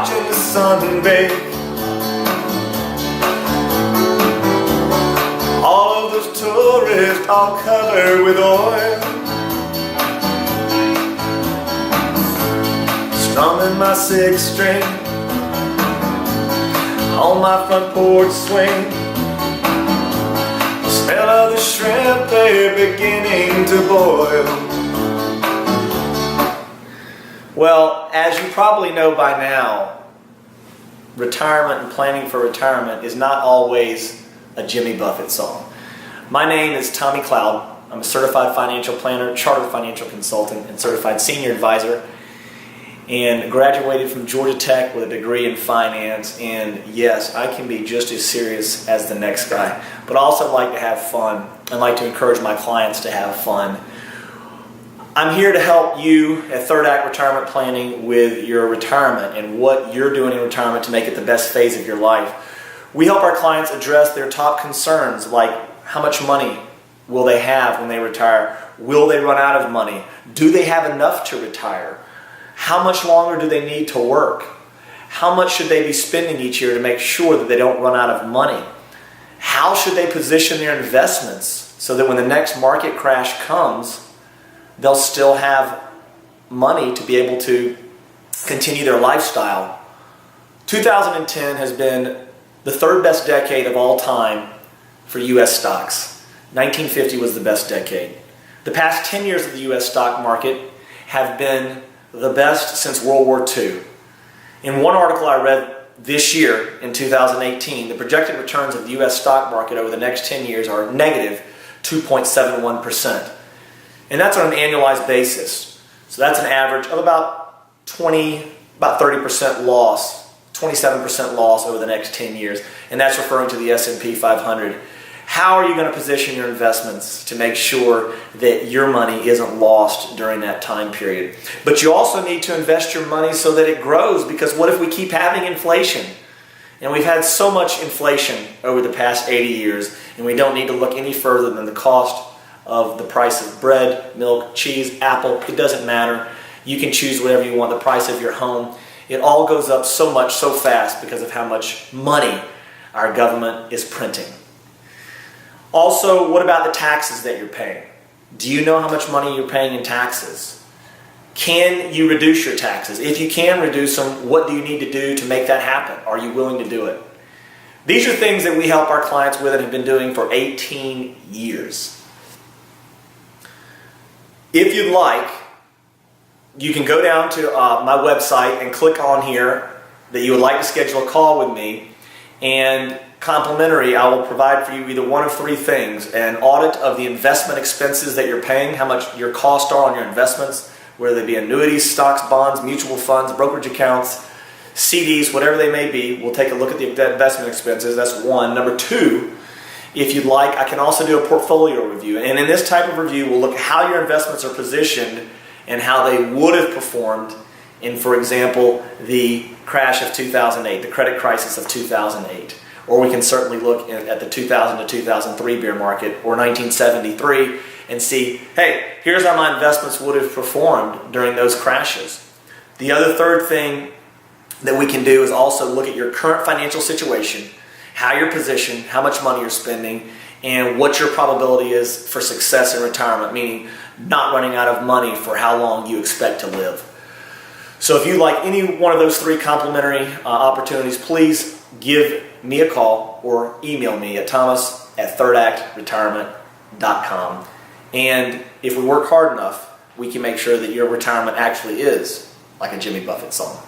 watching the sun bake. All of those tourists all covered with oil, strumming my sixth string on my front porch swing. The smell of the shrimp, they're beginning to boil. Well, as you probably know by now, retirement and planning for retirement is not always a Jimmy Buffett song. My name is Tommy Cloud. I'm a certified financial planner, chartered financial consultant, and certified senior advisor, and graduated from Georgia Tech with a degree in finance. And yes, I can be just as serious as the next guy, but I also like to have fun and like to encourage my clients to have fun. I'm here to help you at Third Act Retirement Planning with your retirement and what you're doing in retirement to make it the best phase of your life. We help our clients address their top concerns, like how much money will they have when they retire? Will they run out of money? Do they have enough to retire? How much longer do they need to work? How much should they be spending each year to make sure that they don't run out of money? How should they position their investments so that when the next market crash comes, they'll still have money to be able to continue their lifestyle? 2010 has been the third best decade of all time for U.S. stocks. 1950 was the best decade. The past 10 years of the U.S. stock market have been the best since World War II. In one article I read this year, in 2018, the projected returns of the U.S. stock market over the next 10 years are negative 2.71%. And that's on an annualized basis. So that's an average of about 30% loss, 27% loss over the next 10 years. And that's referring to the S&P 500. How are you going to position your investments to make sure that your money isn't lost during that time period? But you also need to invest your money so that it grows, because what if we keep having inflation? And we've had so much inflation over the past 80 years, and we don't need to look any further than the cost of the price of bread, milk, cheese, apple. It doesn't matter. You can choose whatever you want. The price of your home. It all goes up so much, so fast because of how much money our government is printing. Also, what about the taxes that you're paying? Do you know how much money you're paying in taxes? Can you reduce your taxes? If you can reduce them, what do you need to do to make that happen? Are you willing to do it? These are things that we help our clients with and have been doing for 18 years. If you'd like, you can go down to my website and click on here that you would like to schedule a call with me, and complimentary, I will provide for you either one of three things: an audit of the investment expenses that you're paying, how much your costs are on your investments, whether they be annuities, stocks, bonds, mutual funds, brokerage accounts, CDs, whatever they may be. We'll take a look at the investment expenses. That's one. Number two, if you'd like, I can also do a portfolio review. And in this type of review, we'll look at how your investments are positioned and how they would have performed in, for example, the crash of 2008, the credit crisis of 2008. Or we can certainly look at the 2000 to 2003 bear market, or 1973, and see, hey, here's how my investments would have performed during those crashes. The other third thing that we can do is also look at your current financial situation, how you're positioned, how much money you're spending, and what your probability is for success in retirement, meaning not running out of money for how long you expect to live. So if you like any one of those three complimentary opportunities, please give me a call or email me at thomas@thirdactretirement.com. And if we work hard enough, we can make sure that your retirement actually is like a Jimmy Buffett song.